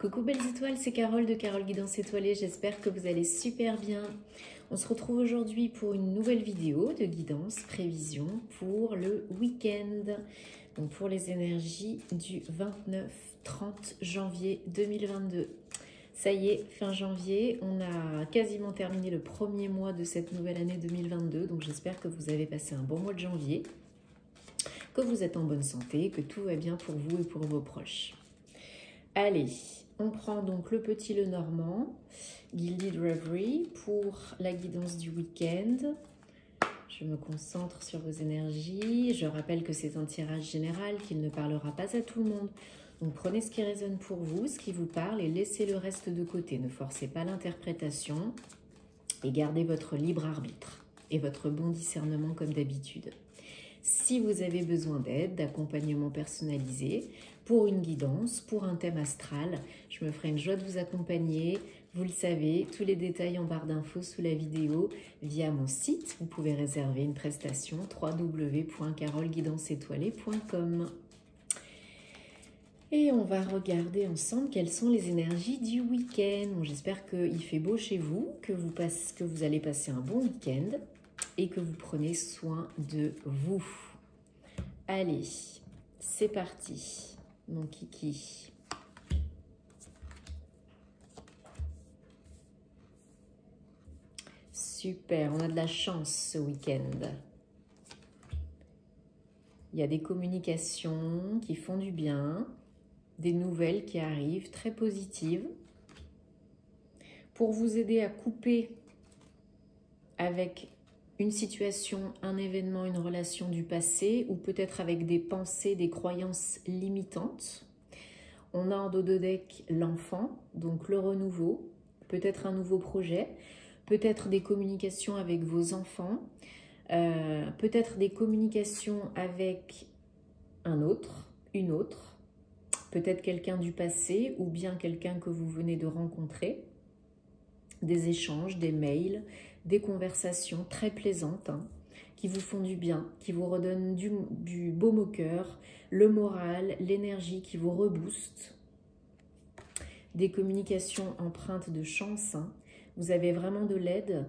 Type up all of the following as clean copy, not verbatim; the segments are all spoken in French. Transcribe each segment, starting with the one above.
Coucou belles étoiles, c'est Carole de Carole Guidance Étoilée, j'espère que vous allez super bien. On se retrouve aujourd'hui pour une nouvelle vidéo de guidance, prévision pour le week-end. Donc pour les énergies du 29-30 janvier 2022. Ça y est, fin janvier, on a quasiment terminé le premier mois de cette nouvelle année 2022. Donc j'espère que vous avez passé un bon mois de janvier, que vous êtes en bonne santé, que tout va bien pour vous et pour vos proches. Allez, on prend donc le petit le normand, Gilded Reverie, pour la guidance du week-end. Je me concentre sur vos énergies. Je rappelle que c'est un tirage général, qu'il ne parlera pas à tout le monde. Donc prenez ce qui résonne pour vous, ce qui vous parle, et laissez le reste de côté. Ne forcez pas l'interprétation et gardez votre libre arbitre et votre bon discernement comme d'habitude. Si vous avez besoin d'aide, d'accompagnement personnalisé, pour une guidance, pour un thème astral, je me ferai une joie de vous accompagner. Vous le savez, tous les détails en barre d'infos sous la vidéo via mon site. Vous pouvez réserver une prestation www.caroleguidanceétoilée.com. Et on va regarder ensemble quelles sont les énergies du week-end. Bon, j'espère qu'il fait beau chez vous, que vous allez passer un bon week-end et que vous prenez soin de vous. Allez, c'est parti, mon kiki. Super, on a de la chance ce week-end. Il y a des communications qui font du bien, des nouvelles qui arrivent très positives pour vous aider à couper avec une situation, un événement, une relation du passé, ou peut-être avec des pensées, des croyances limitantes. On a en dos de deck l'enfant, donc le renouveau, peut-être un nouveau projet, peut-être des communications avec vos enfants, peut-être des communications avec un autre, une autre, peut-être quelqu'un du passé ou bien quelqu'un que vous venez de rencontrer, des échanges, des mails, des conversations très plaisantes qui vous font du bien, qui vous redonnent du baume au cœur, le moral, l'énergie qui vous rebooste. Des communications empreintes de chance. Vous avez vraiment de l'aide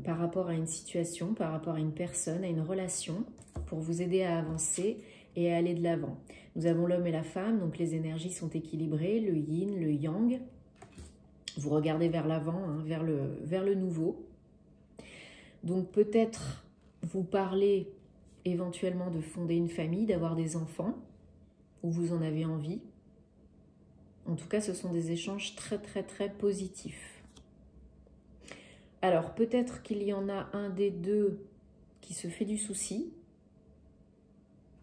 par rapport à une situation, par rapport à une personne, à une relation, pour vous aider à avancer et à aller de l'avant. Nous avons l'homme et la femme, donc les énergies sont équilibrées, le yin, le yang. Vous regardez vers l'avant, vers le nouveau. Donc peut-être vous parlez éventuellement de fonder une famille, d'avoir des enfants, ou vous en avez envie. En tout cas, ce sont des échanges très très très positifs. Alors peut-être qu'il y en a un des deux qui se fait du souci,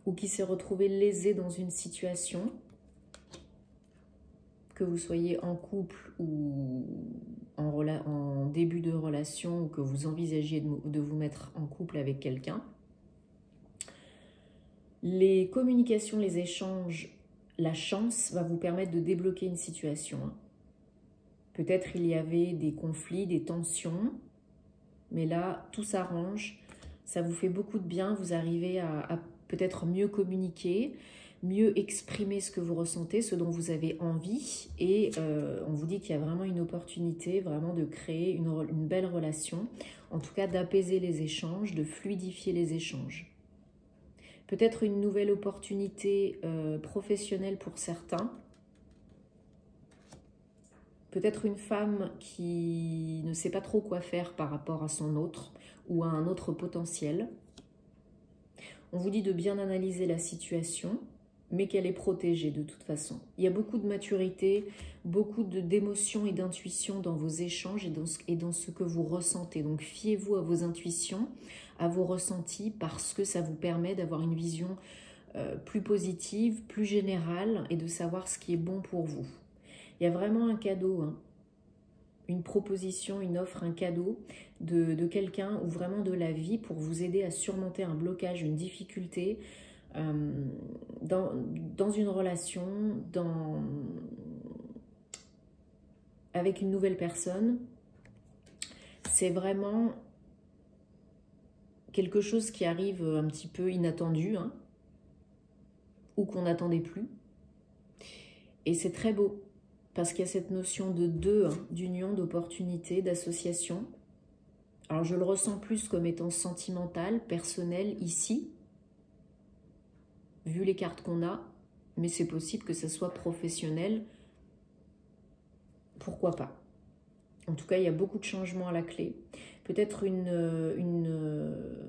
ou qui s'est retrouvé lésé dans une situation, que vous soyez en couple ou en début de relation, ou que vous envisagiez de vous mettre en couple avec quelqu'un. Les communications, les échanges, la chance va vous permettre de débloquer une situation. Peut-être il y avait des conflits, des tensions, mais là, tout s'arrange. Ça vous fait beaucoup de bien, vous arrivez à peut-être mieux communiquer, mieux exprimer ce que vous ressentez, ce dont vous avez envie. Et on vous dit qu'il y a vraiment une opportunité vraiment de créer une belle relation, en tout cas d'apaiser les échanges, de fluidifier les échanges. Peut-être une nouvelle opportunité professionnelle pour certains. Peut-être une femme qui ne sait pas trop quoi faire par rapport à son autre ou à un autre potentiel. On vous dit de bien analyser la situation, mais qu'elle est protégée de toute façon. Il y a beaucoup de maturité, beaucoup d'émotions et d'intuition dans vos échanges et dans ce que vous ressentez. Donc fiez-vous à vos intuitions, à vos ressentis, parce que ça vous permet d'avoir une vision plus positive, plus générale, et de savoir ce qui est bon pour vous. Il y a vraiment un cadeau, une proposition, une offre, un cadeau de quelqu'un ou vraiment de la vie pour vous aider à surmonter un blocage, une difficulté dans une relation, avec une nouvelle personne. C'est vraiment quelque chose qui arrive un petit peu inattendu, ou qu'on n'attendait plus. Et c'est très beau. parce qu'il y a cette notion de deux, hein, d'union, d'opportunité, d'association. Alors je le ressens plus comme étant sentimental, personnel ici, vu les cartes qu'on a, mais c'est possible que ça soit professionnel. Pourquoi pas? En tout cas, il y a beaucoup de changements à la clé. Peut-être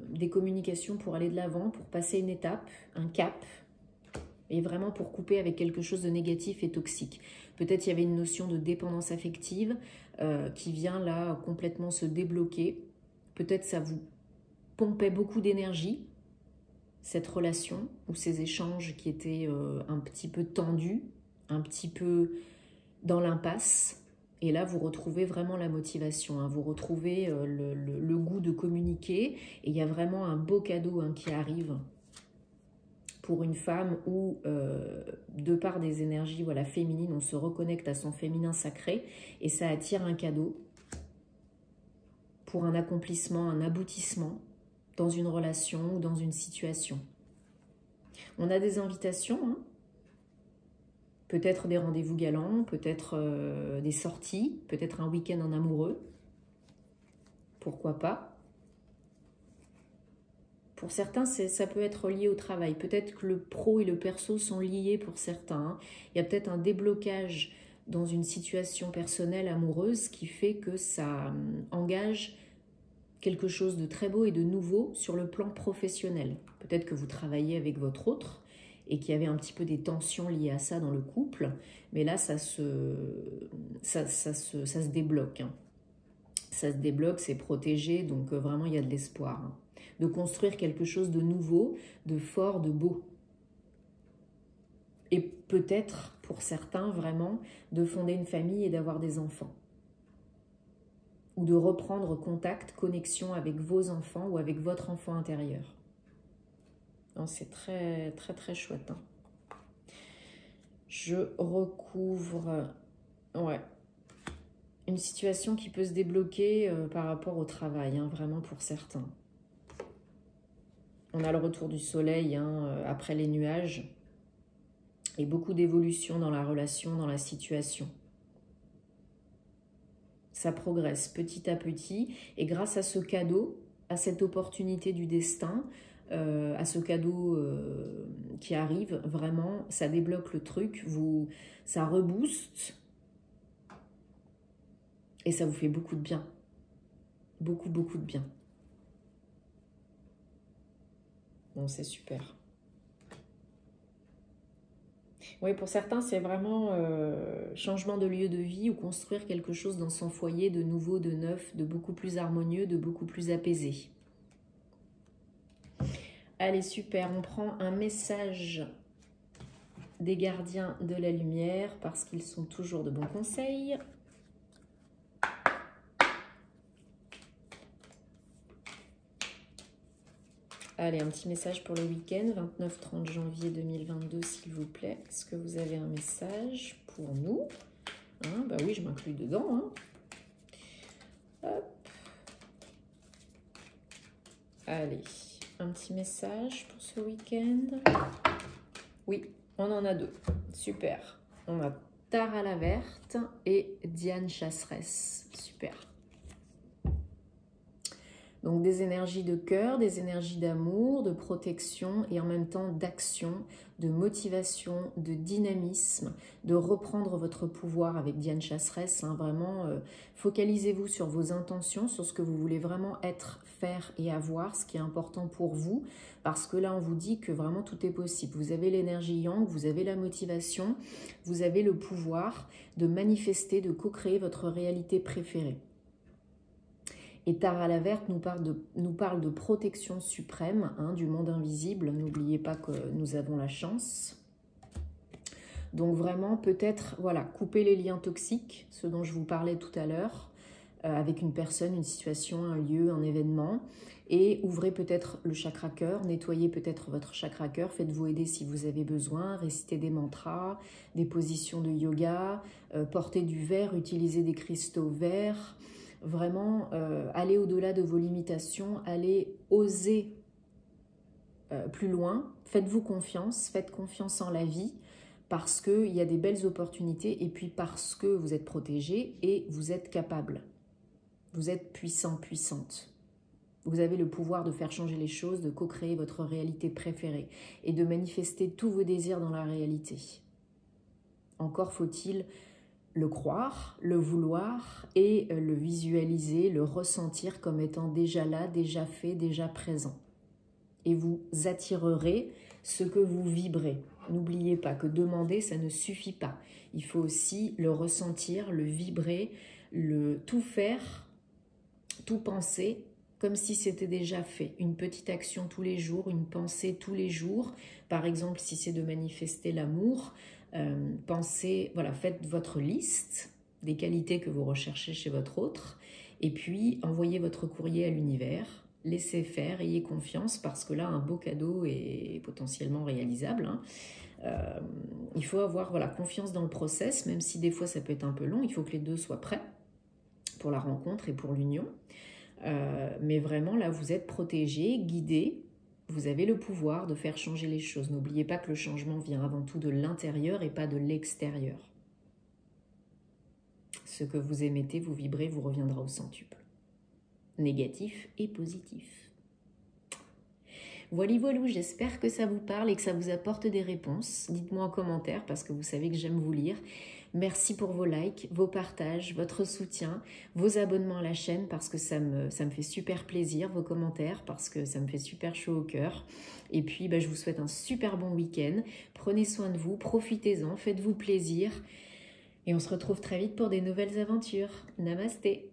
des communications pour aller de l'avant, pour passer une étape, un cap, et vraiment pour couper avec quelque chose de négatif et toxique. Peut-être il y avait une notion de dépendance affective qui vient là complètement se débloquer. Peut-être ça vous pompait beaucoup d'énergie, cette relation ou ces échanges qui étaient un petit peu tendus, un petit peu dans l'impasse. Et là, vous retrouvez vraiment la motivation, hein. Vous retrouvez le goût de communiquer. Et il y a vraiment un beau cadeau, hein, qui arrive pour une femme où, de par des énergies, voilà, féminines, on se reconnecte à son féminin sacré et ça attire un cadeau pour un accomplissement, un aboutissement dans une relation ou dans une situation. On a des invitations, hein. Peut-être des rendez-vous galants, peut-être des sorties, peut-être un week-end en amoureux. Pourquoi pas? Pour certains, ça peut être lié au travail. Peut-être que le pro et le perso sont liés pour certains, hein. Il y a peut-être un déblocage dans une situation personnelle amoureuse qui fait que ça engage quelque chose de très beau et de nouveau sur le plan professionnel. Peut-être que vous travaillez avec votre autre et qu'il y avait un petit peu des tensions liées à ça dans le couple, mais là, ça se débloque, hein. Ça se débloque, c'est protégé, donc vraiment, il y a de l'espoir, hein, de construire quelque chose de nouveau, de fort, de beau. Et peut-être, pour certains, vraiment, de fonder une famille et d'avoir des enfants. Ou de reprendre contact, connexion avec vos enfants ou avec votre enfant intérieur. C'est très, très, très chouette, hein. Je recouvre, ouais, une situation qui peut se débloquer par rapport au travail, hein, vraiment pour certains. On a le retour du soleil, hein, après les nuages et beaucoup d'évolution dans la relation, dans la situation. Ça progresse petit à petit et grâce à ce cadeau, à cette opportunité du destin, à ce cadeau qui arrive, vraiment, ça débloque le truc, ça rebooste et ça vous fait beaucoup de bien. Beaucoup, beaucoup de bien. Bon, c'est super. Oui, pour certains, c'est vraiment changement de lieu de vie ou construire quelque chose dans son foyer de nouveau, de neuf, de beaucoup plus harmonieux, de beaucoup plus apaisé. Allez, super, on prend un message des gardiens de la lumière parce qu'ils sont toujours de bons conseils. Allez, un petit message pour le week-end, 29-30 janvier 2022, s'il vous plaît. Est-ce que vous avez un message pour nous? Hein, bah oui, je m'inclus dedans, hein. Hop. Allez, un petit message pour ce week-end. Oui, on en a deux. Super. On a Tara la Verte et Diane Chasseresse. Super. Donc des énergies de cœur, des énergies d'amour, de protection et en même temps d'action, de motivation, de dynamisme, de reprendre votre pouvoir avec Diane Chasseresse. Hein, vraiment, focalisez-vous sur vos intentions, sur ce que vous voulez vraiment être, faire et avoir, ce qui est important pour vous. Parce que là, on vous dit que vraiment tout est possible. Vous avez l'énergie yang, vous avez la motivation, vous avez le pouvoir de manifester, de co-créer votre réalité préférée. Et Tara la Verte nous parle de protection suprême, hein, du monde invisible. N'oubliez pas que nous avons la chance. Donc vraiment, peut-être, voilà, couper les liens toxiques, ce dont je vous parlais tout à l'heure, avec une personne, une situation, un lieu, un événement. Et ouvrez peut-être le chakra cœur, nettoyez peut-être votre chakra cœur, faites-vous aider si vous avez besoin, récitez des mantras, des positions de yoga, portez du verre, utilisez des cristaux verts. Vraiment, allez au-delà de vos limitations, allez oser plus loin, faites-vous confiance, faites confiance en la vie, parce qu'il y a des belles opportunités et puis parce que vous êtes protégé et vous êtes capable. Vous êtes puissant, puissante. Vous avez le pouvoir de faire changer les choses, de co-créer votre réalité préférée et de manifester tous vos désirs dans la réalité. Encore faut-il le croire, le vouloir et le visualiser, le ressentir comme étant déjà là, déjà fait, déjà présent. Et vous attirerez ce que vous vibrez. N'oubliez pas que demander, ça ne suffit pas. Il faut aussi le ressentir, le vibrer, le tout faire, tout penser comme si c'était déjà fait. Une petite action tous les jours, une pensée tous les jours. Par exemple, si c'est de manifester l'amour, pensez, voilà, faites votre liste des qualités que vous recherchez chez votre autre et puis envoyez votre courrier à l'univers. Laissez faire, ayez confiance parce que là, un beau cadeau est potentiellement réalisable. Il faut avoir confiance dans le process, même si des fois ça peut être un peu long. Il faut que les deux soient prêts pour la rencontre et pour l'union. Mais vraiment, là, vous êtes protégé, guidé. Vous avez le pouvoir de faire changer les choses. N'oubliez pas que le changement vient avant tout de l'intérieur et pas de l'extérieur. Ce que vous émettez, vous vibrez, vous reviendra au centuple. Négatif et positif. Voilà, j'espère que ça vous parle et que ça vous apporte des réponses. Dites-moi en commentaire parce que vous savez que j'aime vous lire. Merci pour vos likes, vos partages, votre soutien, vos abonnements à la chaîne parce que ça me fait super plaisir, vos commentaires parce que ça me fait super chaud au cœur. Et puis, je vous souhaite un super bon week-end. Prenez soin de vous, profitez-en, faites-vous plaisir. Et on se retrouve très vite pour des nouvelles aventures. Namasté!